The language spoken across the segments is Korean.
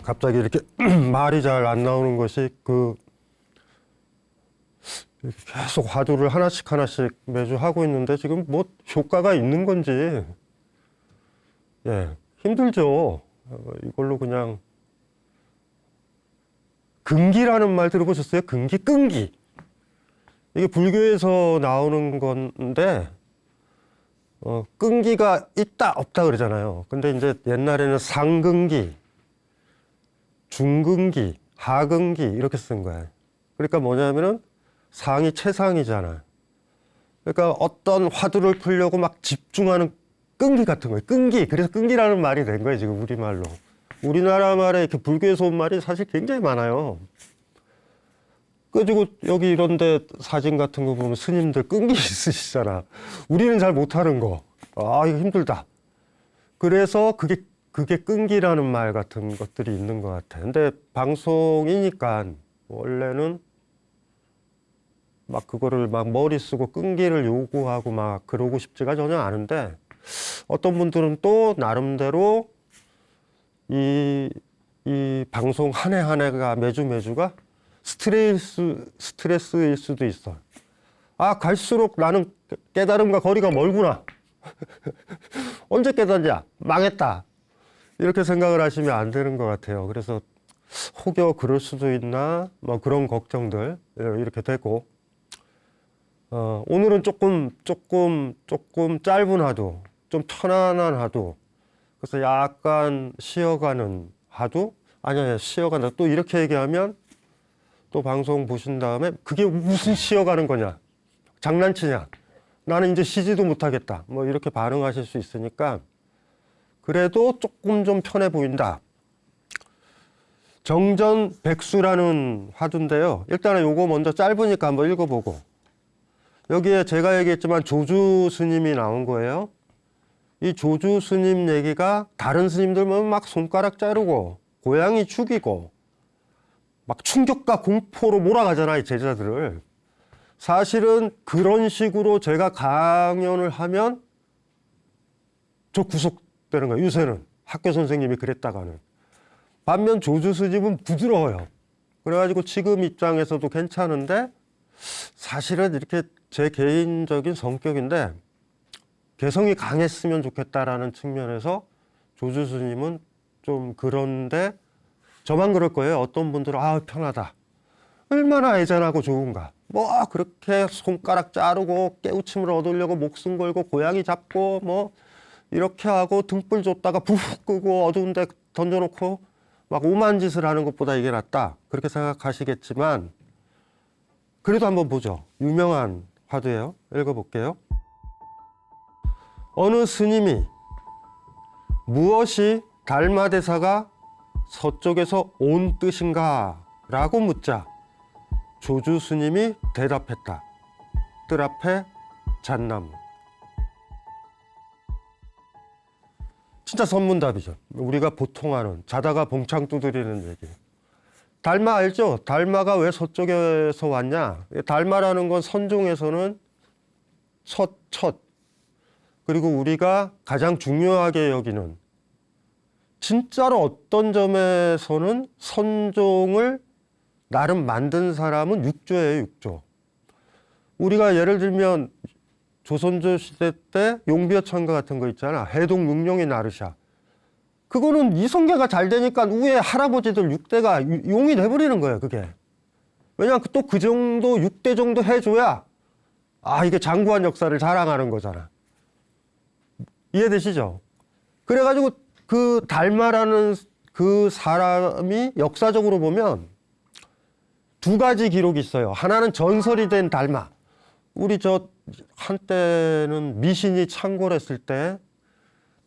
갑자기 이렇게 말이 잘 안 나오는 것이 계속 화두를 하나씩 하나씩 매주 하고 있는데 지금 뭐 효과가 있는 건지 힘들죠. 이걸로 그냥 근기라는 말 들어보셨어요? 근기, 끈기. 이게 불교에서 나오는 건데 끈기가 있다 없다 그러잖아요. 근데 이제 옛날에는 상근기, 중근기, 하근기 이렇게 쓴 거예요. 그러니까 뭐냐면은 상이 최상이잖아. 그러니까 어떤 화두를 풀려고 막 집중하는 끈기 같은 거예요. 끈기. 그래서 끈기라는 말이 된 거예요, 지금 우리말로. 우리나라 말에 이렇게 불교에서 온 말이 사실 굉장히 많아요. 그리고 여기 이런데 사진 같은 거 보면 스님들 끈기 있으시잖아. 우리는 잘 못하는 거. 아, 이거 힘들다. 그래서 그게 끈기라는 말 같은 것들이 있는 것 같아. 근데 방송이니까 원래는 막 그거를 막 머리 쓰고 끈기를 요구하고 막 그러고 싶지가 전혀 않은데 어떤 분들은 또 나름대로 이 방송 한 해 한 해가 매주가 스트레스일 수도 있어. 아, 갈수록 나는 깨달음과 거리가 멀구나. 언제 깨닫냐? 망했다. 이렇게 생각을 하시면 안 되는 것 같아요. 그래서 혹여 그럴 수도 있나? 뭐 그런 걱정들 이렇게 되고 오늘은 조금 짧은 하두, 좀 편안한 하두. 그래서 약간 쉬어가는 하두? 아니야, 쉬어간다. 또 이렇게 얘기하면 또 방송 보신 다음에 그게 무슨 쉬어가는 거냐? 장난치냐? 나는 이제 쉬지도 못하겠다. 뭐 이렇게 반응하실 수 있으니까 그래도 조금 좀 편해 보인다. 정전백수라는 화두인데요. 일단은 요거 먼저 짧으니까 한번 읽어보고 여기에 제가 얘기했지만 조주 스님이 나온 거예요. 이 조주 스님 얘기가 다른 스님들 보면 막 손가락 자르고 고양이 죽이고 막 충격과 공포로 몰아가잖아요, 제자들을. 사실은 그런 식으로 제가 강연을 하면 저 구속되는 거예요, 요새는. 학교 선생님이 그랬다가는. 반면 조주 스님은 부드러워요. 그래가지고 지금 입장에서도 괜찮은데 사실은 이렇게 제 개인적인 성격인데 개성이 강했으면 좋겠다라는 측면에서 조주 스님은 좀 그런데 저만 그럴 거예요. 어떤 분들은 아, 편하다. 얼마나 애잔하고 좋은가. 뭐 그렇게 손가락 자르고 깨우침을 얻으려고 목숨 걸고 고양이 잡고 뭐 이렇게 하고 등불 줬다가 부욱 끄고 어두운 데 던져놓고 막 오만 짓을 하는 것보다 이게 낫다. 그렇게 생각하시겠지만 그래도 한번 보죠. 유명한 화두예요. 읽어볼게요. 어느 스님이 무엇이 달마대사가 서쪽에서 온 뜻인가? 라고 묻자 조주 스님이 대답했다. 뜰 앞에 잣나무. 진짜 선문답이죠. 우리가 보통 하는 자다가 봉창 두드리는 얘기. 달마 알죠? 달마가 왜 서쪽에서 왔냐? 달마라는 건 선종에서는 첫. 그리고 우리가 가장 중요하게 여기는 진짜로 어떤 점에서는 선종을 나름 만든 사람은 육조예요, 육조. 우리가 예를 들면 조선조 시대 때 용비어천가 같은 거 있잖아. 해동 육룡의 나르샤. 그거는 이성계가 잘 되니까 위에 할아버지들 6대가 용이 돼버리는 거예요, 그게. 왜냐면 또 그 정도 6대 정도 해줘야 아, 이게 장구한 역사를 자랑하는 거잖아. 이해되시죠? 그래가지고 그 달마라는 그 사람이 역사적으로 보면 두 가지 기록이 있어요. 하나는 전설이 된 달마. 우리 저 한때는 미신이 창궐했을 때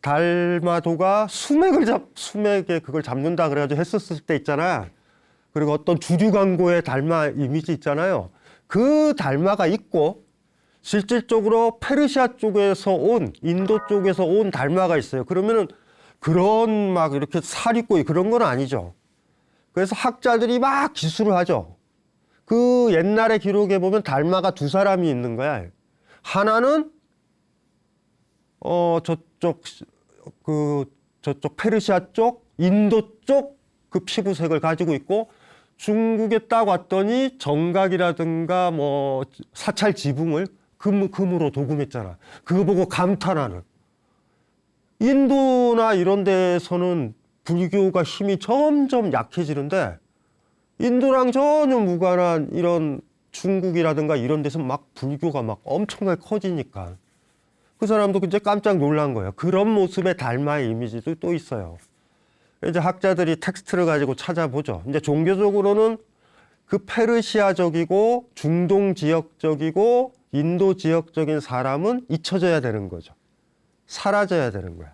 달마도가 수맥에 그걸 잡는다 그래가지고 했었을 때 있잖아. 그리고 어떤 주류 광고의 달마 이미지 있잖아요. 그 달마가 있고 실질적으로 페르시아 쪽에서 온, 인도 쪽에서 온 달마가 있어요. 그러면은 그런 막 이렇게 살 있고 그런 건 아니죠. 그래서 학자들이 막 기술을 하죠. 그 옛날의 기록에 보면 달마가 두 사람이 있는 거야. 하나는 저쪽 페르시아 쪽, 인도 쪽 그 피부색을 가지고 있고 중국에 딱 왔더니 정각이라든가 뭐 사찰 지붕을 금으로 도금했잖아. 그거 보고 감탄하는. 인도나 이런 데서는 불교가 힘이 점점 약해지는데 인도랑 전혀 무관한 이런 중국이라든가 이런 데서 막 불교가 막 엄청나게 커지니까 그 사람도 이제 깜짝 놀란 거예요. 그런 모습의 달마의 이미지도 또 있어요. 이제 학자들이 텍스트를 가지고 찾아보죠. 이제 종교적으로는 그 페르시아적이고 중동 지역적이고 인도 지역적인 사람은 잊혀져야 되는 거죠. 사라져야 되는 거야.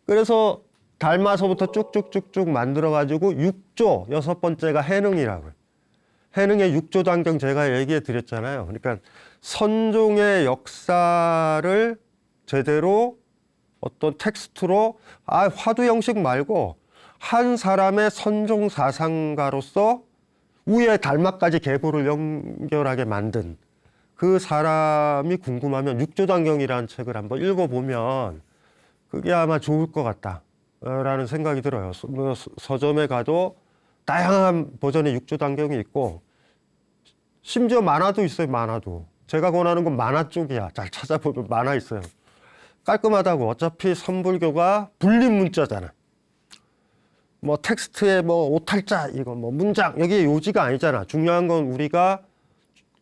그래서 달마서부터 쭉쭉쭉쭉 만들어가지고 6조, 여섯 번째가 해능이라고요. 해능의 6조 단경 제가 얘기해 드렸잖아요. 그러니까 선종의 역사를 제대로 어떤 텍스트로 화두 형식 말고 한 사람의 선종 사상가로서 위에 달마까지 계보를 연결하게 만든 그 사람이 궁금하면 6조 단경이라는 책을 한번 읽어보면 그게 아마 좋을 것 같다라는 생각이 들어요. 서점에 가도 다양한 버전의 6조 단경이 있고 심지어 만화도 있어요. 만화도. 제가 권하는 건 만화 쪽이야. 잘 찾아보면 만화 있어요. 깔끔하다고. 어차피 선불교가 불림 문자잖아. 뭐 텍스트에 뭐 오탈자 이거 뭐 문장 여기에 요지가 아니잖아. 중요한 건 우리가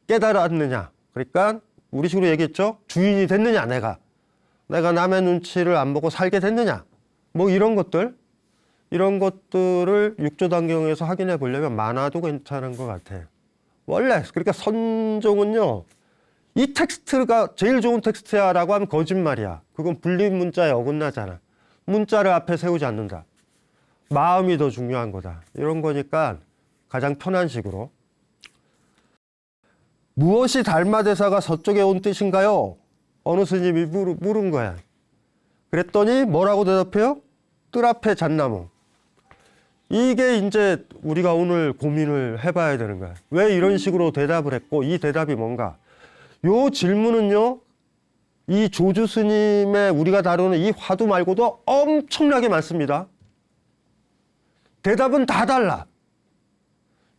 깨달았느냐. 그러니까 우리 식으로 얘기했죠. 주인이 됐느냐 내가 남의 눈치를 안 보고 살게 됐느냐. 뭐 이런 것들을 6조 단경에서 확인해 보려면 만화도 괜찮은 것 같아요. 원래 그러니까 선종은요. 이 텍스트가 제일 좋은 텍스트야 라고 하면 거짓말이야. 그건 불림 문자에 어긋나잖아. 문자를 앞에 세우지 않는다. 마음이 더 중요한 거다. 이런 거니까 가장 편한 식으로. 무엇이 달마대사가 서쪽에 온 뜻인가요? 어느 스님이 물은 거야. 그랬더니 뭐라고 대답해요? 뜰 앞에 잣나무. 이게 이제 우리가 오늘 고민을 해봐야 되는 거야. 왜 이런 식으로 대답을 했고 이 대답이 뭔가. 요 질문은요. 이 조주 스님의 우리가 다루는 이 화두 말고도 엄청나게 많습니다. 대답은 다 달라.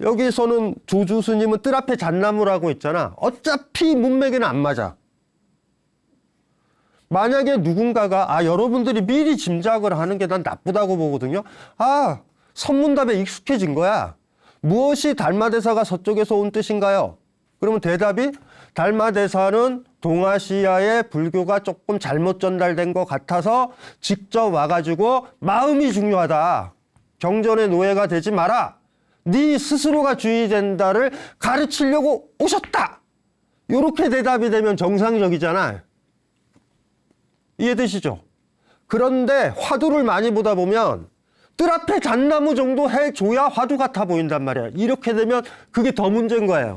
여기서는 조주 스님은 뜰 앞에 잣나무라고 했잖아. 어차피 문맥에는 안 맞아. 만약에 누군가가 여러분들이 미리 짐작을 하는 게 난 나쁘다고 보거든요. 선문답에 익숙해진 거야. 무엇이 달마대사가 서쪽에서 온 뜻인가요? 그러면 대답이 달마대사는 동아시아의 불교가 조금 잘못 전달된 것 같아서 직접 와가지고 마음이 중요하다. 경전의 노예가 되지 마라. 네 스스로가 주인이 된다를 가르치려고 오셨다. 이렇게 대답이 되면 정상적이잖아. 이해되시죠? 그런데 화두를 많이 보다 보면 뜰 앞에 잣나무 정도 해줘야 화두 같아 보인단 말이야. 이렇게 되면 그게 더 문제인 거예요.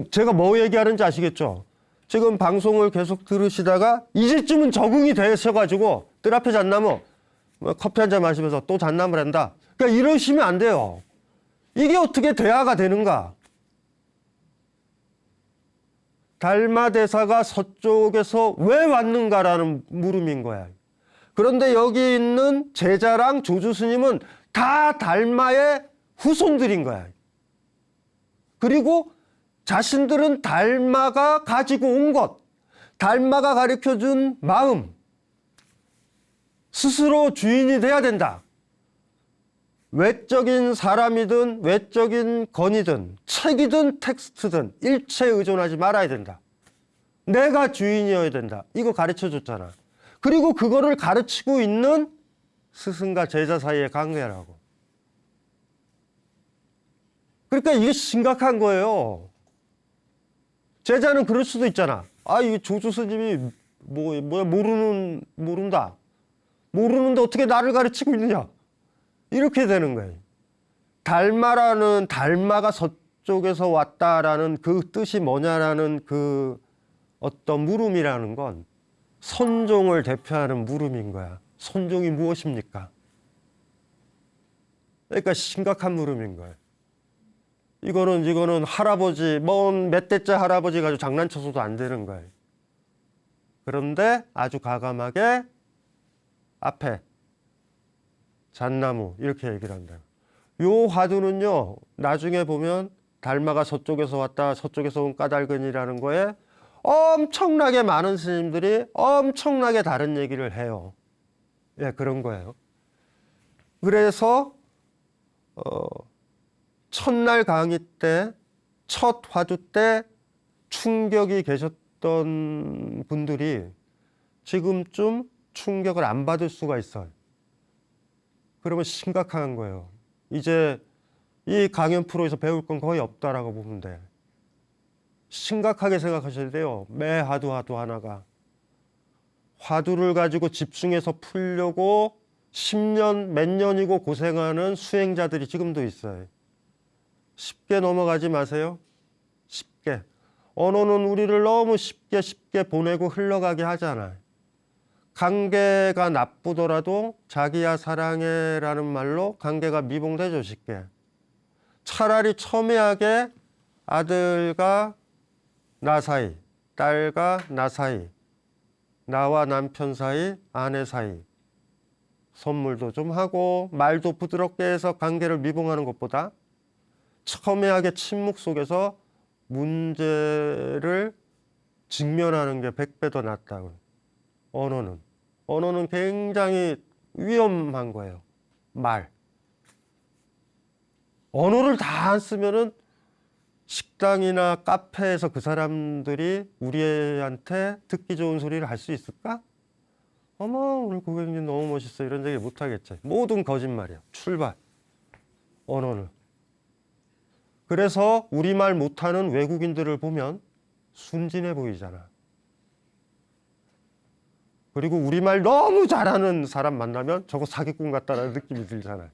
제가 뭐 얘기하는지 아시겠죠? 지금 방송을 계속 들으시다가 이제쯤은 적응이 되셔가지고 뜰 앞에 잣나무 커피 한잔 마시면서 또 잣나무를 한다. 그러니까 이러시면 안 돼요. 이게 어떻게 대화가 되는가? 달마대사가 서쪽에서 왜 왔는가라는 물음인 거야. 그런데 여기 있는 제자랑 조주 스님은 다 달마의 후손들인 거야. 그리고 자신들은 달마가 가지고 온 것, 달마가 가르쳐준 마음, 스스로 주인이 돼야 된다. 외적인 사람이든 외적인 건이든 책이든 텍스트든 일체에 의존하지 말아야 된다. 내가 주인이어야 된다. 이거 가르쳐줬잖아. 그리고 그거를 가르치고 있는 스승과 제자 사이의 관계라고. 그러니까 이게 심각한 거예요. 제자는 그럴 수도 있잖아. 이 조주 스님이 모른다. 모르는데 어떻게 나를 가르치고 있느냐. 이렇게 되는 거예요. 달마가 서쪽에서 왔다라는 그 뜻이 뭐냐라는 그 어떤 물음이라는 건 선종을 대표하는 물음인 거야. 선종이 무엇입니까? 그러니까 심각한 물음인 거예요. 이거는 할아버지, 몇 대째 할아버지 가지고 장난쳐서도 안 되는 거예요. 그런데 아주 과감하게 앞에 잣나무 이렇게 얘기를 한다. 요 화두는요, 나중에 보면 달마가 서쪽에서 왔다, 서쪽에서 온 까닭은이라는 거에 엄청나게 많은 스님들이 엄청나게 다른 얘기를 해요. 예, 그런 거예요. 그래서 첫날 강의 때, 첫 화두 때 충격이 계셨던 분들이 지금쯤 충격을 안 받을 수가 있어요. 그러면 심각한 거예요. 이제 이 강연 프로에서 배울 건 거의 없다라고 보면 돼. 심각하게 생각하셔야 돼요. 매 화두 하나가. 화두를 가지고 집중해서 풀려고 10년, 몇 년이고 고생하는 수행자들이 지금도 있어요. 쉽게 넘어가지 마세요. 쉽게. 언어는 우리를 너무 쉽게 보내고 흘러가게 하잖아요. 관계가 나쁘더라도 자기야 사랑해라는 말로 관계가 미봉되죠, 쉽게. 차라리 첨예하게 아들과 나 사이, 딸과 나 사이, 나와 남편 사이, 아내 사이 선물도 좀 하고 말도 부드럽게 해서 관계를 미봉하는 것보다 첨예하게 침묵 속에서 문제를 직면하는 게 100배 더 낫다고요. 언어는 굉장히 위험한 거예요. 말. 언어를 다 안 쓰면은 식당이나 카페에서 그 사람들이 우리한테 듣기 좋은 소리를 할 수 있을까? 어머, 오늘 고객님 너무 멋있어. 이런 얘기 못 하겠지. 모든 거짓말이야. 출발. 언어는. 그래서 우리말 못하는 외국인들을 보면 순진해 보이잖아. 그리고 우리말 너무 잘하는 사람 만나면 저거 사기꾼 같다는 느낌이 들잖아요.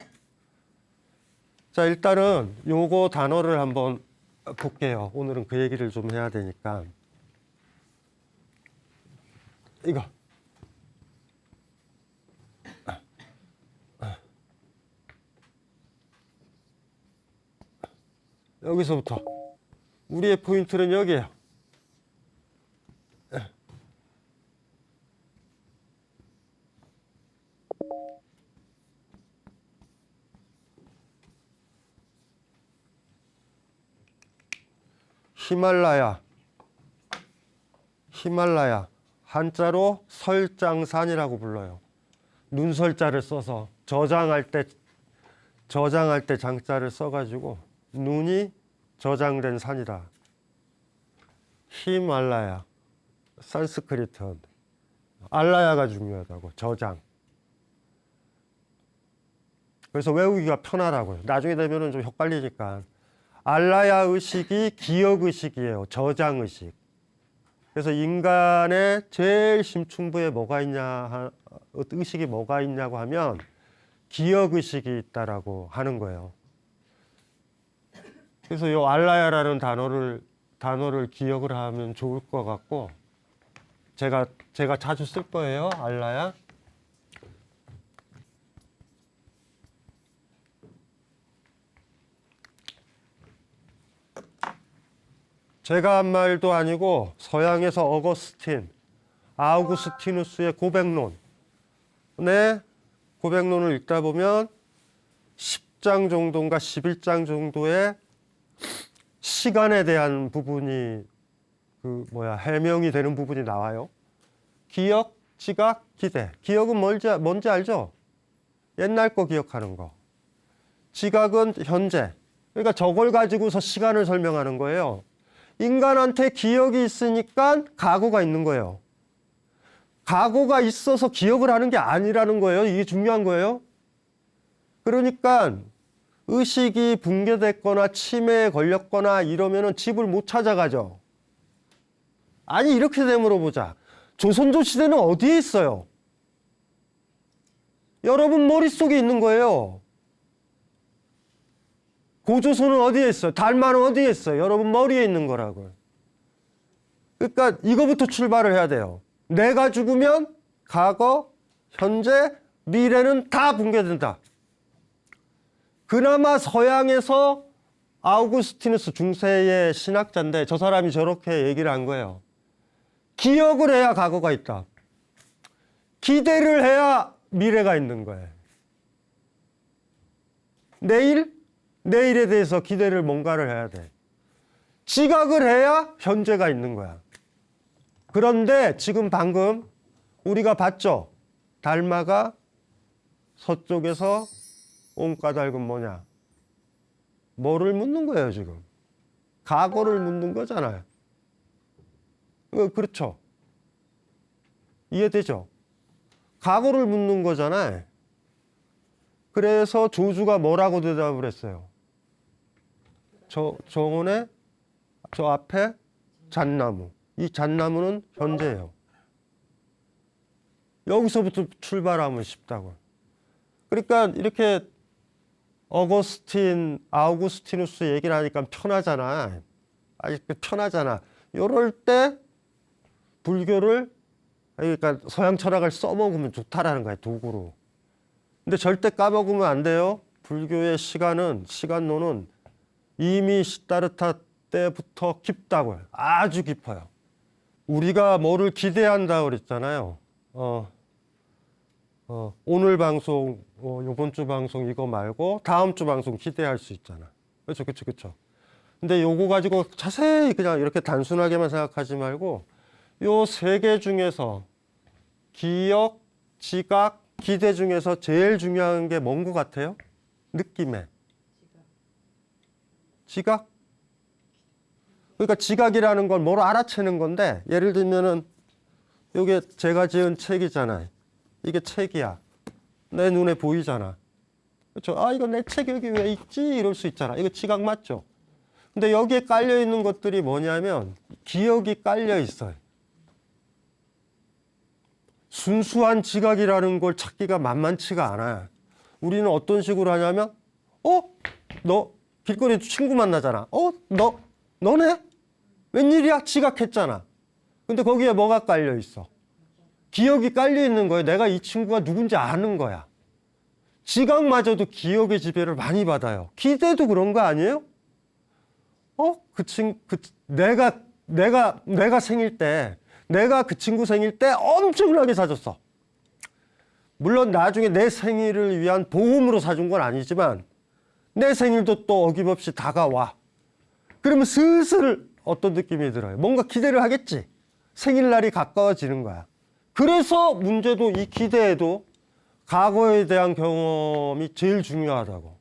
자, 일단은 요거 단어를 한번 볼게요. 오늘은 그 얘기를 좀 해야 되니까. 이거. 여기서부터 우리의 포인트는 여기에요. 히말라야 한자로 설장산이라고 불러요. 눈설자를 써서 저장할 때 장자를 써가지고 눈이 저장된 산이다. 히말라야 산스크리트 알라야가 중요하다고. 저장. 그래서 외우기가 편하라고요. 나중에 되면은 좀 헷갈리니까. 알라야 의식이 기억 의식이에요. 저장 의식. 그래서 인간의 제일 심층부에 뭐가 있냐, 의식이 뭐가 있냐고 하면 기억 의식이 있다라고 하는 거예요. 그래서 이 알라야라는 단어를 기억을 하면 좋을 것 같고, 제가 자주 쓸 거예요. 알라야. 제가 한 말도 아니고 서양에서 아우구스티누스의 고백론. 네, 고백론을 읽다 보면 10장 정도인가 11장 정도의 시간에 대한 부분이 해명이 되는 부분이 나와요. 기억, 지각, 기대. 기억은 뭔지 알죠? 옛날 거 기억하는 거. 지각은 현재. 그러니까 저걸 가지고서 시간을 설명하는 거예요. 인간한테 기억이 있으니까 과거가 있는 거예요. 과거가 있어서 기억을 하는 게 아니라는 거예요. 이게 중요한 거예요. 그러니까 의식이 붕괴됐거나 치매에 걸렸거나 이러면은 집을 못 찾아가죠. 아니, 이렇게 돼 물어보자. 조선조 시대는 어디에 있어요? 여러분 머릿속에 있는 거예요. 고조선은 어디에 있어요? 달마는 어디에 있어요? 여러분 머리에 있는 거라고요. 그러니까 이거부터 출발을 해야 돼요. 내가 죽으면 과거, 현재, 미래는 다 붕괴된다. 그나마 서양에서 아우구스티누스 중세의 신학자인데 저 사람이 저렇게 얘기를 한 거예요. 기억을 해야 과거가 있다. 기대를 해야 미래가 있는 거예요. 내일에 대해서 기대를 뭔가를 해야 돼. 지각을 해야 현재가 있는 거야. 그런데 지금 방금 우리가 봤죠? 달마가 서쪽에서 온 까닭은 뭐냐? 뭐를 묻는 거예요, 지금? 과거를 묻는 거잖아요. 그렇죠? 이해되죠? 과거를 묻는 거잖아요. 그래서 조주가 뭐라고 대답을 했어요? 정원의 저 앞에 잣나무. 이 잣나무는 현재예요. 여기서부터 출발하면 쉽다고. 그러니까 이렇게 아우구스티누스 얘기를 하니까 편하잖아. 편하잖아. 이럴 때 불교를, 그러니까 서양 철학을 써먹으면 좋다라는 거야, 도구로. 근데 절대 까먹으면 안 돼요. 불교의 시간론은 이미 시다르타 때부터 깊다고요. 아주 깊어요. 우리가 뭐를 기대한다 그랬잖아요. 오늘 방송, 이번 주 방송 이거 말고 다음 주 방송 기대할 수 있잖아. 그렇죠. 근데 요거 가지고 자세히 그냥 이렇게 단순하게만 생각하지 말고 요 세 개 중에서 기억, 지각, 기대 중에서 제일 중요한 게 뭔 것 같아요? 느낌에. 지각? 그러니까 지각이라는 건 뭘 알아채는 건데, 예를 들면은 이게 제가 지은 책이잖아요. 이게 책이야. 내 눈에 보이잖아. 그렇죠? 아, 이거 내 책 여기 왜 있지? 이럴 수 있잖아. 이거 지각 맞죠? 근데 여기에 깔려 있는 것들이 뭐냐면 기억이 깔려 있어요. 순수한 지각이라는 걸 찾기가 만만치가 않아요. 우리는 어떤 식으로 하냐면, 너 길거리에 친구 만나잖아. 너네? 웬일이야? 지각했잖아. 근데 거기에 뭐가 깔려 있어? 기억이 깔려 있는 거예요. 내가 이 친구가 누군지 아는 거야. 지각마저도 기억의 지배를 많이 받아요. 기대도 그런 거 아니에요? 내가 생일 때, 내가 그 친구 생일 때 엄청나게 사줬어. 물론 나중에 내 생일을 위한 보험으로 사준 건 아니지만 내 생일도 또 어김없이 다가와. 그러면 슬슬 어떤 느낌이 들어요? 뭔가 기대를 하겠지. 생일날이 가까워지는 거야. 그래서 문제도 이 기대에도 과거에 대한 경험이 제일 중요하다고.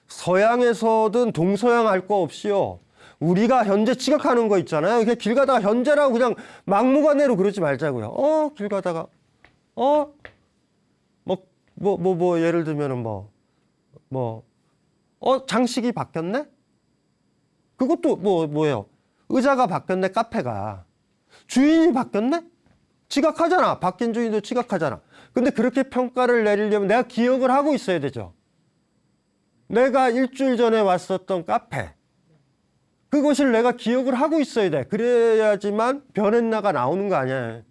서양에서든 동서양 할 거 없이요. 우리가 현재 지각하는 거 있잖아요. 그냥 길 가다가 현재라고 그냥 막무가내로 그러지 말자고요. 길 가다가 예를 들면은 장식이 바뀌었네? 그것도 뭐예요? 의자가 바뀌었네, 카페가. 주인이 바뀌었네? 지각하잖아. 바뀐 주인도 지각하잖아. 근데 그렇게 평가를 내리려면 내가 기억을 하고 있어야 되죠. 내가 일주일 전에 왔었던 카페. 그것을 내가 기억을 하고 있어야 돼. 그래야지만 변했나가 나오는 거 아니야.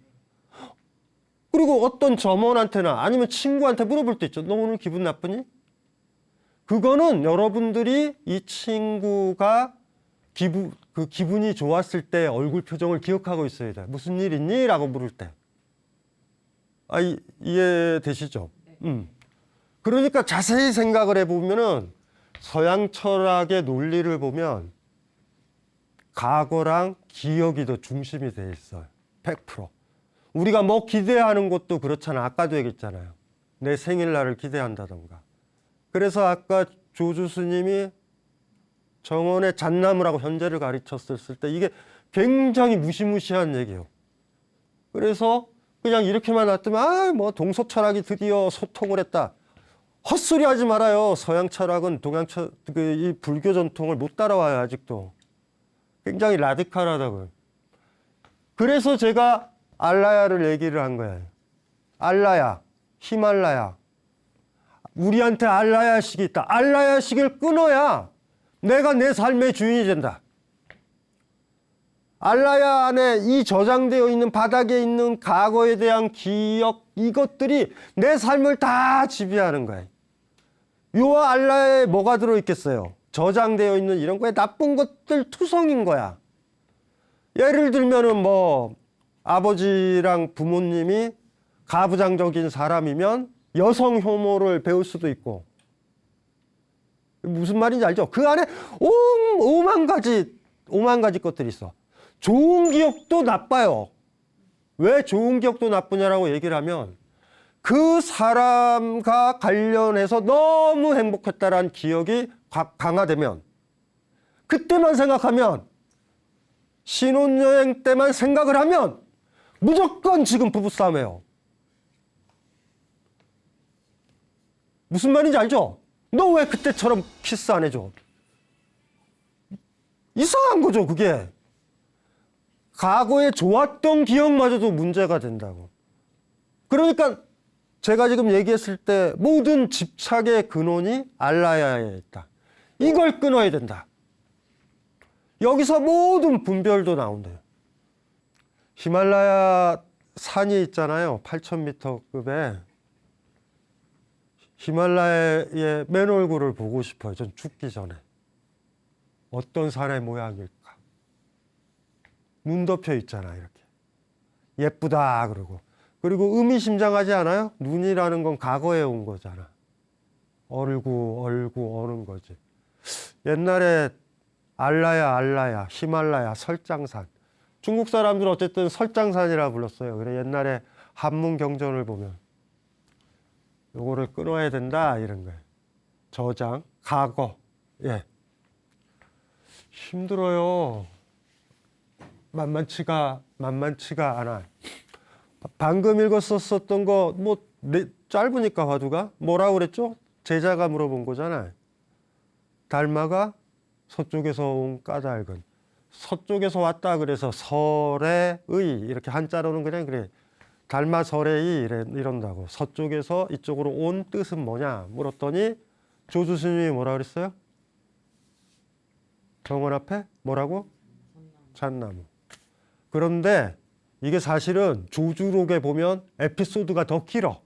그리고 어떤 점원한테나 아니면 친구한테 물어볼 때 있죠. 너 오늘 기분 나쁘니? 그거는 여러분들이 이 친구가 기분이 좋았을 때 얼굴 표정을 기억하고 있어야 돼. 무슨 일 있니? 라고 물을 때. 이해되시죠? 그러니까 자세히 생각을 해보면은 서양 철학의 논리를 보면 과거랑 기억이 더 중심이 돼 있어요. 100%. 우리가 뭐 기대하는 것도 그렇잖아. 아까도 얘기했잖아요. 내 생일날을 기대한다던가. 그래서 아까 조주 스님이 정원의 잣나무라고 현재를 가르쳤을 때 이게 굉장히 무시무시한 얘기예요. 그래서 그냥 이렇게만 놨더니 동서 철학이 드디어 소통을 했다. 헛소리 하지 말아요. 서양 철학은 이 불교 전통을 못 따라와요. 아직도. 굉장히 라디칼하다고요. 그래서 제가 알라야를 얘기를 한 거예요. 알라야, 히말라야. 우리한테 알라야식이 있다. 알라야식을 끊어야 내가 내 삶의 주인이 된다. 알라야 안에 이 저장되어 있는 바닥에 있는 과거에 대한 기억, 이것들이 내 삶을 다 지배하는 거예요. 요 알라야에 뭐가 들어있겠어요? 저장되어 있는 이런 거에 나쁜 것들 투성인 거야. 예를 들면은 아버지랑 부모님이 가부장적인 사람이면 여성 혐오를 배울 수도 있고, 무슨 말인지 알죠? 그 안에 오만 가지 것들이 있어. 좋은 기억도 나빠요. 왜 좋은 기억도 나쁘냐라고 얘기를 하면 그 사람과 관련해서 너무 행복했다라는 기억이 강화되면 그때만 생각하면 신혼여행 때만 생각을 하면 무조건 지금 부부싸움이에요. 무슨 말인지 알죠? 너 왜 그때처럼 키스 안 해줘? 이상한 거죠, 그게. 과거에 좋았던 기억마저도 문제가 된다고. 그러니까 제가 지금 얘기했을 때 모든 집착의 근원이 알라야에 있다. 이걸 끊어야 된다. 여기서 모든 분별도 나온대요. 히말라야 산이 있잖아요. 8,000m급에. 히말라야의 맨 얼굴을 보고 싶어요. 전 죽기 전에. 어떤 산의 모양일까? 눈 덮여 있잖아, 이렇게. 예쁘다, 그러고. 그리고 의미심장하지 않아요? 눈이라는 건 과거에 온 거잖아. 얼고 오는 거지. 옛날에 알라야, 히말라야, 설장산. 중국 사람들은 어쨌든 설장산이라 불렀어요. 그래 옛날에 한문 경전을 보면 요거를 끊어야 된다 이런 거예요. 저장, 과거. 예. 힘들어요. 만만치가 않아. 방금 읽었었던 거 짧으니까 화두가 뭐라고 그랬죠? 제자가 물어본 거잖아요. 달마가 서쪽에서 온 까닭은 서쪽에서 왔다 그래서 설의 이렇게 한자로는 그냥 그래. 달마 설의 이런다고. 서쪽에서 이쪽으로 온 뜻은 뭐냐 물었더니 조주 스님이 뭐라 그랬어요? 정원 앞에 뭐라고? 잣나무. 그런데 이게 사실은 조주록에 보면 에피소드가 더 길어.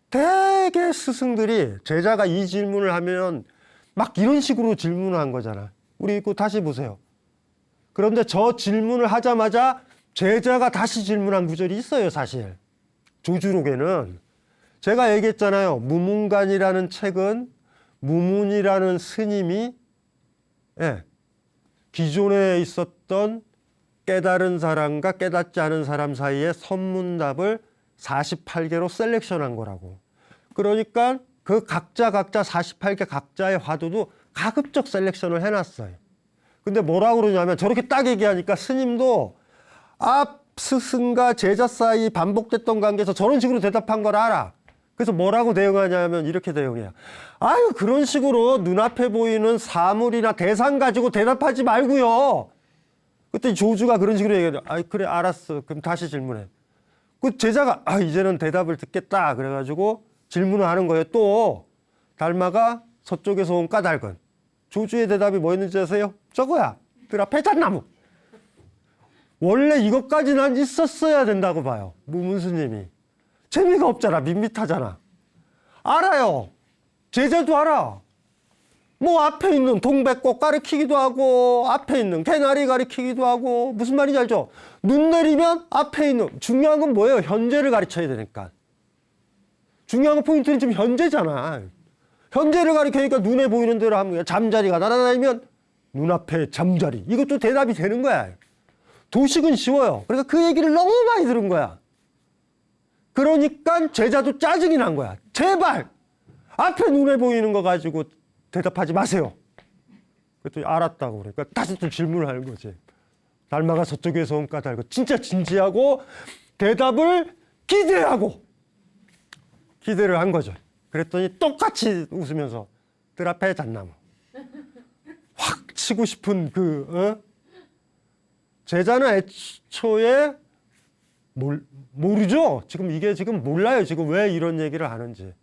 대개 스승들이 제자가 이 질문을 하면 막 이런 식으로 질문을 한 거잖아. 우리 이거 다시 보세요. 그런데 저 질문을 하자마자 제자가 다시 질문한 구절이 있어요, 사실. 조주록에는. 제가 얘기했잖아요. 무문관이라는 책은 무문이라는 스님이 기존에 있었던 깨달은 사람과 깨닫지 않은 사람 사이에 선문답을 48개로 셀렉션한 거라고. 그러니까 그 각자 48개 각자의 화두도 가급적 셀렉션을 해놨어요. 근데 뭐라고 그러냐면 저렇게 딱 얘기하니까 스님도 앞 스승과 제자 사이 반복됐던 관계에서 저런 식으로 대답한 걸 알아. 그래서 뭐라고 대응하냐면 이렇게 대응해요. 아유, 그런 식으로 눈앞에 보이는 사물이나 대상 가지고 대답하지 말고요. 그때 조주가 그런 식으로 얘기해요. 아, 그래, 알았어. 그럼 다시 질문해. 그 제자가 이제는 대답을 듣겠다. 그래가지고 질문을 하는 거예요. 또 달마가 서쪽에서 온 까닭은. 조주의 대답이 뭐였는지 아세요? 저거야. 들 앞에 잣나무. 원래 이것까지는 있었어야 된다고 봐요. 무문스님이. 재미가 없잖아. 밋밋하잖아. 알아요. 제자도 알아. 뭐 앞에 있는 동백꽃 가리키기도 하고 앞에 있는 개나리 가리키기도 하고 무슨 말인지 알죠? 눈 내리면 앞에 있는 중요한 건 뭐예요? 현재를 가르쳐야 되니까. 중요한 포인트는 지금 현재잖아. 현재를 가리키니까 눈에 보이는 대로 하면 잠자리가 날아다니면 눈앞에 잠자리. 이것도 대답이 되는 거야. 도식은 쉬워요. 그러니까 그 얘기를 너무 많이 들은 거야. 그러니까 제자도 짜증이 난 거야. 제발 앞에 눈에 보이는 거 가지고 대답하지 마세요. 그랬더니 알았다고 그러니까 다시 또 질문을 하는 거지. 달마가 서쪽에서 온 까닭은 진짜 진지하고 대답을 기대를 한 거죠. 그랬더니 똑같이 웃으면서 들 앞에 잣나무. 확 치고 싶은 제자는 애초에 모르죠. 이게 지금 몰라요. 지금 왜 이런 얘기를 하는지.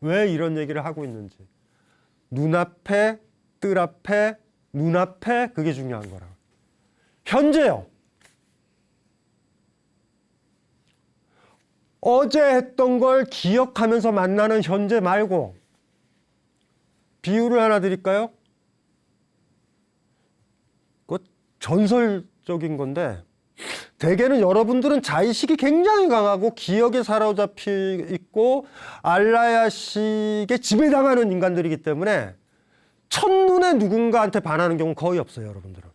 왜 이런 얘기를 하고 있는지. 눈앞에, 뜰 앞에, 눈앞에 그게 중요한 거라고. 현재요. 어제 했던 걸 기억하면서 만나는 현재 말고 비유를 하나 드릴까요? 그거 전설적인 건데 대개는 여러분들은 자의식이 굉장히 강하고 기억에 사로잡혀 있고 알라야식에 지배당하는 인간들이기 때문에 첫눈에 누군가한테 반하는 경우는 거의 없어요, 여러분들은.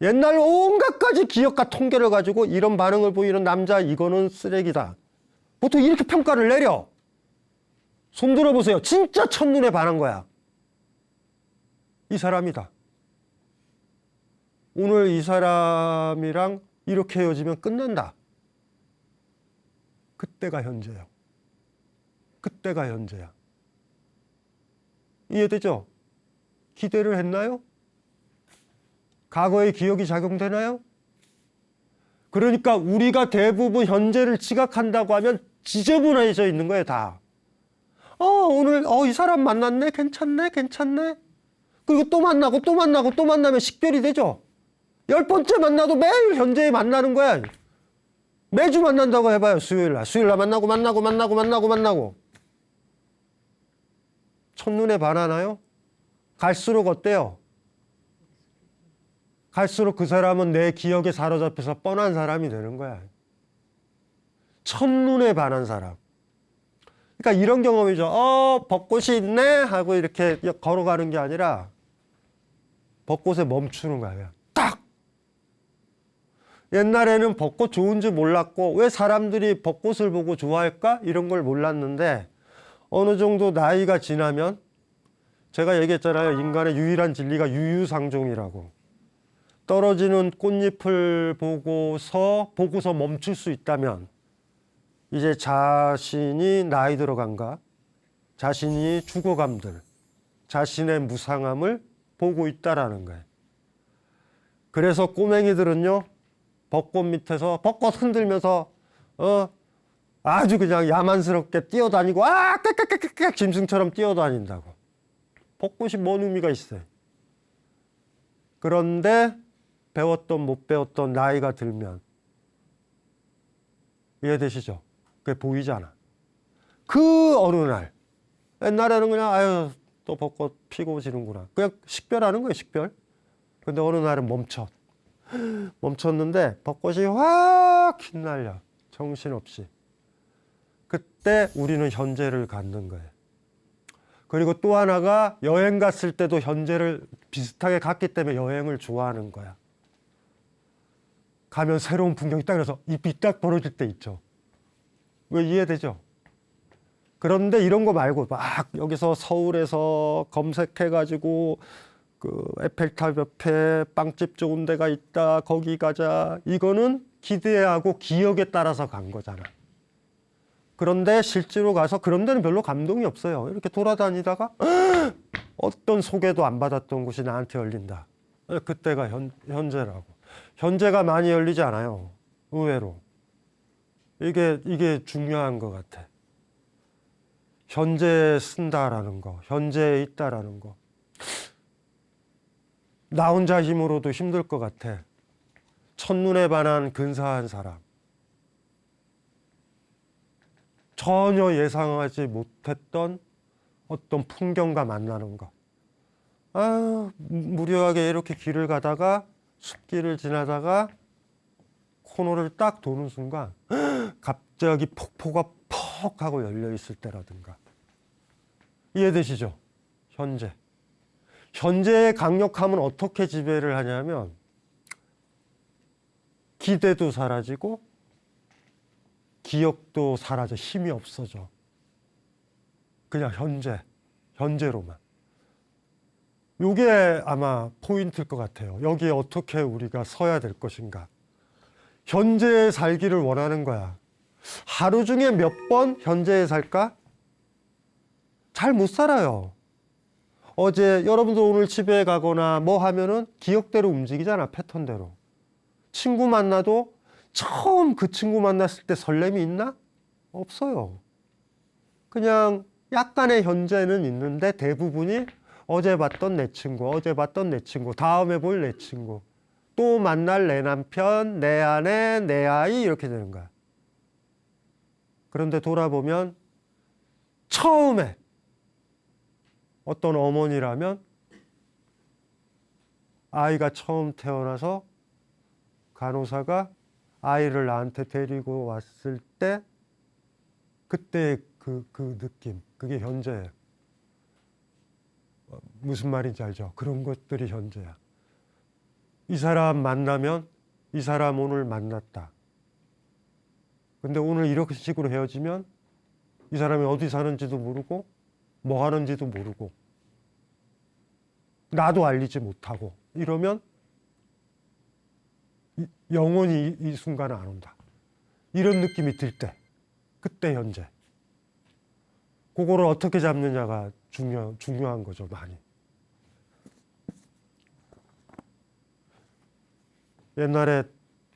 옛날 온갖 가지 기억과 통계를 가지고 이런 반응을 보이는 남자, 이거는 쓰레기다. 보통 이렇게 평가를 내려. 손 들어보세요. 진짜 첫눈에 반한 거야. 이 사람이다. 오늘 이 사람이랑 이렇게 헤어지면 끝난다. 그때가 현재야. 그때가 현재야. 이해되죠? 기대를 했나요? 과거의 기억이 작용되나요? 그러니까 우리가 대부분 현재를 지각한다고 하면 지저분해져 있는 거예요, 다. 오늘 이 사람 만났네? 괜찮네? 괜찮네? 그리고 또 만나고 또 만나고 또 만나면 식별이 되죠? 10번째 만나도 매일 현재에 만나는 거야. 매주 만난다고 해봐요, 수요일날. 수요일날 만나고. 첫눈에 반하나요? 갈수록 어때요? 갈수록 그 사람은 내 기억에 사로잡혀서 뻔한 사람이 되는 거야. 첫눈에 반한 사람. 그러니까 이런 경험이죠. 벚꽃이 있네 하고 이렇게 걸어가는 게 아니라 벚꽃에 멈추는 거야. 딱! 옛날에는 벚꽃 좋은지 몰랐고 왜 사람들이 벚꽃을 보고 좋아할까? 이런 걸 몰랐는데 어느 정도 나이가 지나면 제가 얘기했잖아요. 인간의 유일한 진리가 유유상종이라고. 떨어지는 꽃잎을 보고서 멈출 수 있다면 이제 자신이 나이 들어간가, 자신이 죽어감들, 자신의 무상함을 보고 있다라는 거예요. 그래서 꼬맹이들은요, 벚꽃 밑에서 벚꽃 흔들면서 아주 그냥 야만스럽게 뛰어다니고 깨깨깨깨 짐승처럼 뛰어다닌다고. 벚꽃이 뭔 의미가 있어요. 그런데 배웠던 못 배웠던 나이가 들면 이해되시죠? 그게 보이잖아. 그 어느 날 옛날에는 그냥 또 벚꽃 피고 지는구나. 그냥 식별하는 거예요, 식별. 근데 어느 날은 멈췄는데 벚꽃이 확 휘날려. 정신없이. 그때 우리는 현재를 갖는 거예요. 그리고 또 하나가 여행 갔을 때도 현재를 비슷하게 갔기 때문에 여행을 좋아하는 거야. 가면 새로운 풍경이 딱 그래서 입이 딱 벌어질 때 있죠. 왜 이해되죠? 그런데 이런 거 말고 막 여기서 서울에서 검색해가지고 그 에펠탑 옆에 빵집 좋은 데가 있다. 거기 가자. 이거는 기대하고 기억에 따라서 간 거잖아. 그런데 실제로 가서 그런 데는 별로 감동이 없어요. 이렇게 돌아다니다가 어떤 소개도 안 받았던 곳이 나한테 열린다. 그때가 현재라고. 현재가 많이 열리지 않아요. 의외로. 이게 중요한 것 같아. 현재에 쓴다라는 거, 현재에 있다라는 거. 나 혼자 힘으로도 힘들 것 같아. 첫눈에 반한 근사한 사람. 전혀 예상하지 못했던 어떤 풍경과 만나는 것. 무료하게 이렇게 길을 가다가 숲길을 지나다가 코너를 딱 도는 순간 갑자기 폭포가 퍽 하고 열려 있을 때라든가. 이해되시죠? 현재. 현재의 강력함은 어떻게 지배를 하냐면 기대도 사라지고 기억도 사라져. 힘이 없어져. 그냥 현재로만. 이게 아마 포인트일 것 같아요. 여기에 어떻게 우리가 서야 될 것인가. 현재에 살기를 원하는 거야. 하루 중에 몇 번 현재에 살까? 잘 못 살아요. 어제 여러분도 오늘 집에 가거나 뭐 하면은 기억대로 움직이잖아. 패턴대로. 친구 만나도 처음 그 친구 만났을 때 설렘이 있나? 없어요. 그냥 약간의 현재는 있는데 대부분이 어제 봤던 내 친구, 다음에 볼 내 친구, 또 만날 내 남편, 내 아내, 내 아이 이렇게 되는 거야. 그런데 돌아보면 처음에 어떤 어머니라면 아이가 처음 태어나서 간호사가 아이를 나한테 데리고 왔을 때 그때 그 느낌, 그게 현재예요. 무슨 말인지 알죠? 그런 것들이 현재야. 이 사람 만나면 이 사람 오늘 만났다. 근데 오늘 이렇게 식으로 헤어지면 이 사람이 어디 사는지도 모르고 뭐 하는지도 모르고 나도 알리지 못하고 이러면 영원히 이 순간은 안 온다. 이런 느낌이 들 때, 그때 현재. 그거를 어떻게 잡느냐가 중요한 거죠, 많이. 옛날에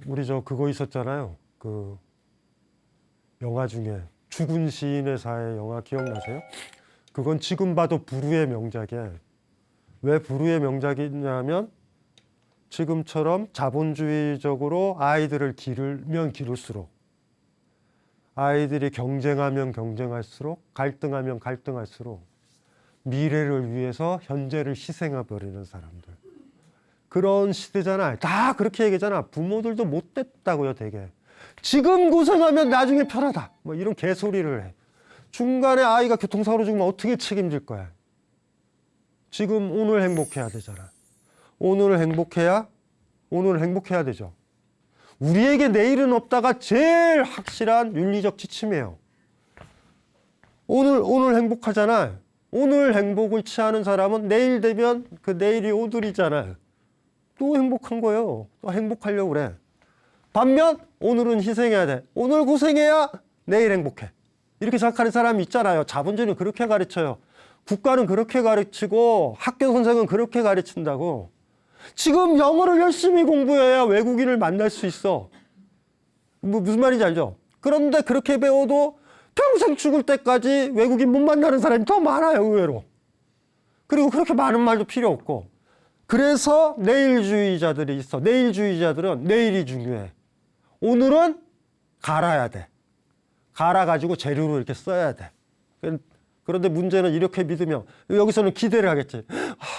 우리 그거 있었잖아요. 그 영화 중에 죽은 시인의 사회 영화 기억나세요? 그건 지금 봐도 불후의 명작이에요. 왜 불후의 명작이냐면 지금처럼 자본주의적으로 아이들을 기르면 기를수록 아이들이 경쟁하면 경쟁할수록 갈등하면 갈등할수록 미래를 위해서 현재를 희생해버리는 사람들. 그런 시대잖아. 다 그렇게 얘기하잖아. 부모들도 못됐다고요, 되게. 지금 고생하면 나중에 편하다. 뭐 이런 개소리를 해. 중간에 아이가 교통사고로 죽으면 어떻게 책임질 거야? 지금 오늘 행복해야 되잖아. 오늘 행복해야 되죠. 우리에게 내일은 없다가 제일 확실한 윤리적 지침이에요. 오늘 행복하잖아. 오늘 행복을 취하는 사람은 내일 되면 그 내일이 오늘이잖아. 또 행복한 거예요. 또 행복하려고 그래. 반면 오늘은 희생해야 돼. 오늘 고생해야 내일 행복해. 이렇게 생각하는 사람이 있잖아요. 자본주의는 그렇게 가르쳐요. 국가는 그렇게 가르치고 학교 선생은 그렇게 가르친다고. 지금 영어를 열심히 공부해야 외국인을 만날 수 있어. 무슨 말인지 알죠? 그런데 그렇게 배워도 평생 죽을 때까지 외국인 못 만나는 사람이 더 많아요, 의외로. 그리고 그렇게 많은 말도 필요 없고. 그래서 내일주의자들이 있어. 내일주의자들은 내일이 중요해. 오늘은 갈아야 돼. 갈아가지고 재료로 이렇게 써야 돼. 그런데 문제는 이렇게 믿으면 여기서는 기대를 하겠지.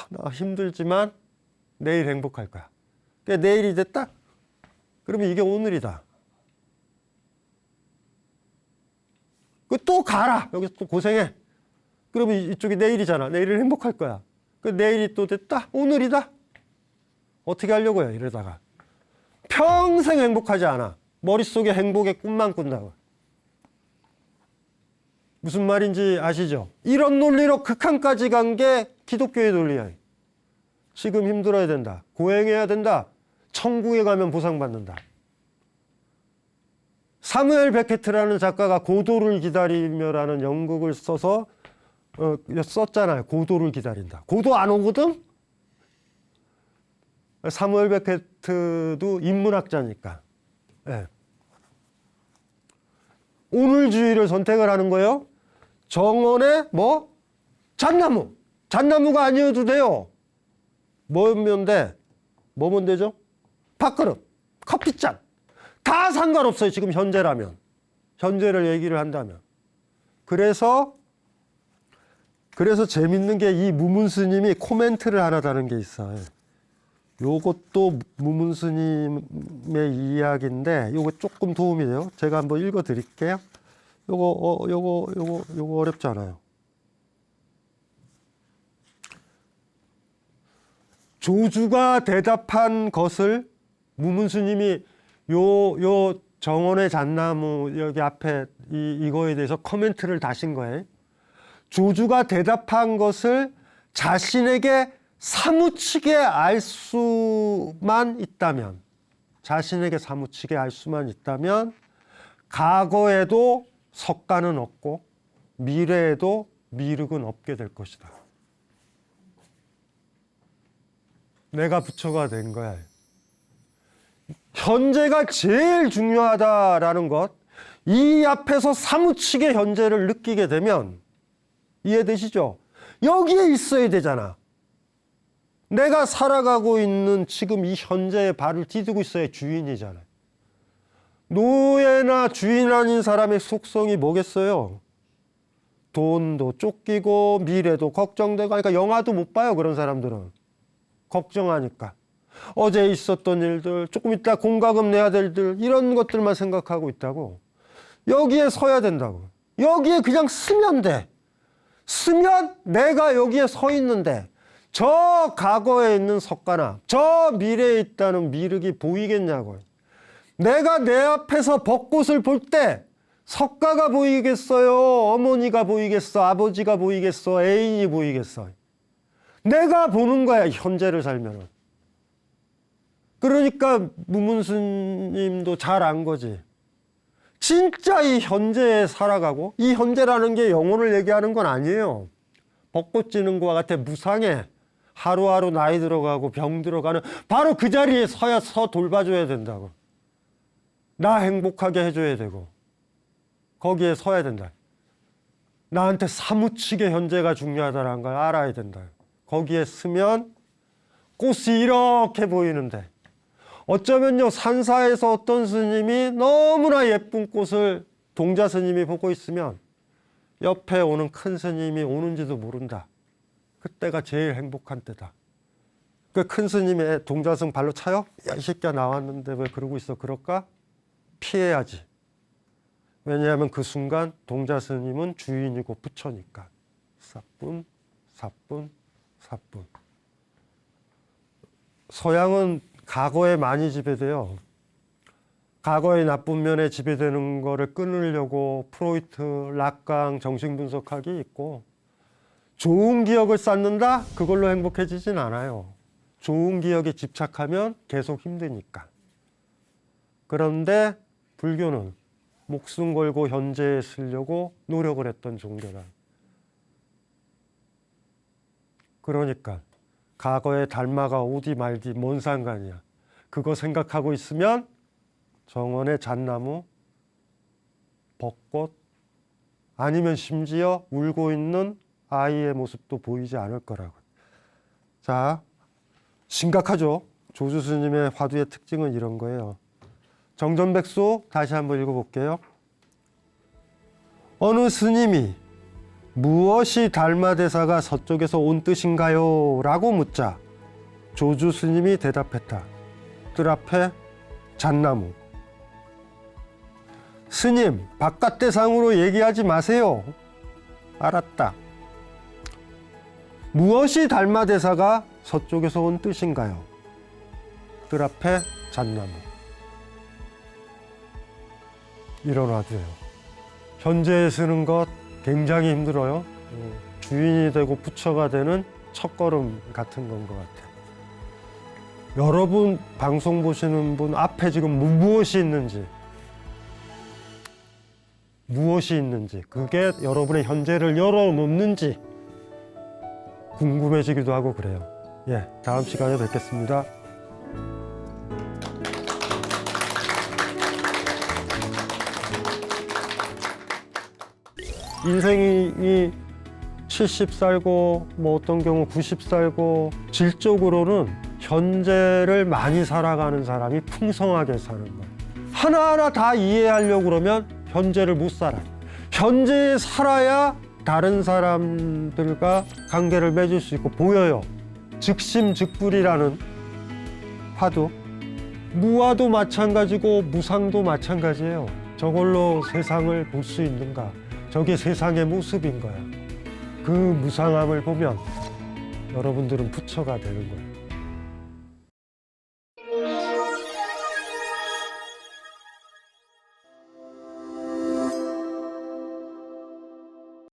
나 힘들지만 내일 행복할 거야. 그러니까 내일이 됐다? 그러면 이게 오늘이다. 또 가라. 여기서 또 고생해. 그러면 이쪽이 내일이잖아. 내일은 행복할 거야. 내일이 또 됐다? 오늘이다? 어떻게 하려고 해요, 이러다가. 평생 행복하지 않아. 머릿속에 행복의 꿈만 꾼다고. 무슨 말인지 아시죠? 이런 논리로 극한까지 간 게 기독교의 논리야. 지금 힘들어야 된다. 고행해야 된다. 천국에 가면 보상받는다. 사무엘 베케트라는 작가가 고도를 기다리며라는 연극을 써서 썼잖아요. 고도를 기다린다. 고도 안 오거든? 사무엘 베케트도 인문학자니까. 네. 오늘주의를 선택을 하는 거예요. 정원에 잣나무. 잣나무가 아니어도 돼요. 뭐면 돼? 뭐면 되죠? 밥그릇, 커피잔. 다 상관없어요. 지금 현재라면. 현재를 얘기를 한다면. 그래서 재밌는 게 이 무문 스님이 코멘트를 하나 다는 게 있어요. 요것도 무문 스님의 이야기인데 요거 조금 도움이 돼요. 제가 한번 읽어 드릴게요. 요거 어렵지 않아요. 조주가 대답한 것을 무문 스님이 요 정원의 잣나무 여기 앞에 이거에 대해서 코멘트를 다신 거예요. 조주가 대답한 것을 자신에게 사무치게 알 수만 있다면, 과거에도 석가는 없고 미래에도 미륵은 없게 될 것이다. 내가 부처가 된 거야. 현재가 제일 중요하다라는 것, 이 앞에서 사무치게 현재를 느끼게 되면 이해되시죠? 여기에 있어야 되잖아. 내가 살아가고 있는 지금 이 현재의 발을 디디고 있어야 주인이잖아요. 노예나 주인 아닌 사람의 속성이 뭐겠어요? 돈도 쫓기고 미래도 걱정되고 하니까 영화도 못 봐요. 그런 사람들은. 걱정하니까. 어제 있었던 일들, 조금 이따 공과금 내야 될 일, 이런 것들만 생각하고 있다고. 여기에 서야 된다고. 여기에 그냥 쓰면 돼. 쓰면 내가 여기에 서 있는데 저 과거에 있는 석가나 저 미래에 있다는 미륵이 보이겠냐고요. 내가 내 앞에서 벚꽃을 볼 때 석가가 보이겠어요? 어머니가 보이겠어? 아버지가 보이겠어? 애인이 보이겠어? 내가 보는 거야, 현재를 살면은. 그러니까 무문스님도 잘 안 거지. 진짜 이 현재에 살아가고, 이 현재라는 게 영혼을 얘기하는 건 아니에요. 벚꽃 지는 것과 같아 무상해. 하루하루 나이 들어가고 병 들어가는 바로 그 자리에 서 돌봐줘야 된다고. 나 행복하게 해줘야 되고 거기에 서야 된다. 나한테 사무치게 현재가 중요하다는 걸 알아야 된다. 거기에 서면 꽃이 이렇게 보이는데 어쩌면요 산사에서 어떤 스님이 너무나 예쁜 꽃을 동자 스님이 보고 있으면 옆에 오는 큰 스님이 오는지도 모른다. 그때가 제일 행복한 때다. 그 큰 스님의 동자승 발로 차요? 야, 이 새끼야 나왔는데 왜 그러고 있어? 그럴까? 피해야지. 왜냐하면 그 순간 동자 스님은 주인이고 부처니까. 사뿐, 사뿐, 사뿐. 서양은 과거에 많이 지배돼요. 과거의 나쁜 면에 지배되는 거를 끊으려고 프로이트, 락강, 정신분석학이 있고 좋은 기억을 쌓는다? 그걸로 행복해지진 않아요. 좋은 기억에 집착하면 계속 힘드니까. 그런데 불교는 목숨 걸고 현재에 쓰려고 노력을 했던 종교다. 그러니까 과거에 달마가 오디 말디 뭔 상관이야. 그거 생각하고 있으면 정원의 잣나무, 벚꽃 아니면 심지어 울고 있는 아이의 모습도 보이지 않을 거라고. 자, 심각하죠. 조주 스님의 화두의 특징은 이런 거예요. 정전백수 다시 한번 읽어볼게요. 어느 스님이 무엇이 달마대사가 서쪽에서 온 뜻인가요? 라고 묻자 조주 스님이 대답했다. 뜰 앞에 잣나무. 스님, 바깥 대상으로 얘기하지 마세요. 알았다. 무엇이 달마대사가 서쪽에서 온 뜻인가요? 뜰 앞에 잣나무. 이런 화두예요. 현재에 쓰는 것 굉장히 힘들어요. 주인이 되고 부처가 되는 첫걸음 같은 건 것 같아요. 여러분 방송 보시는 분 앞에 지금 무엇이 있는지 그게 여러분의 현재를 열어놓는지 궁금해지기도 하고 그래요. 예, 다음 시간에 뵙겠습니다. 인생이 70 살고 뭐 어떤 경우 90 살고 질적으로는 현재를 많이 살아가는 사람이 풍성하게 사는 거예요. 하나하나 다 이해하려고 그러면 현재를 못 살아요. 현재에 살아야 다른 사람들과 관계를 맺을 수 있고 보여요. 즉심즉불이라는 화두. 무아도 마찬가지고 무상도 마찬가지예요. 저걸로 세상을 볼 수 있는가? 저게 세상의 모습인 거야. 그 무상함을 보면 여러분들은 부처가 되는 거예요.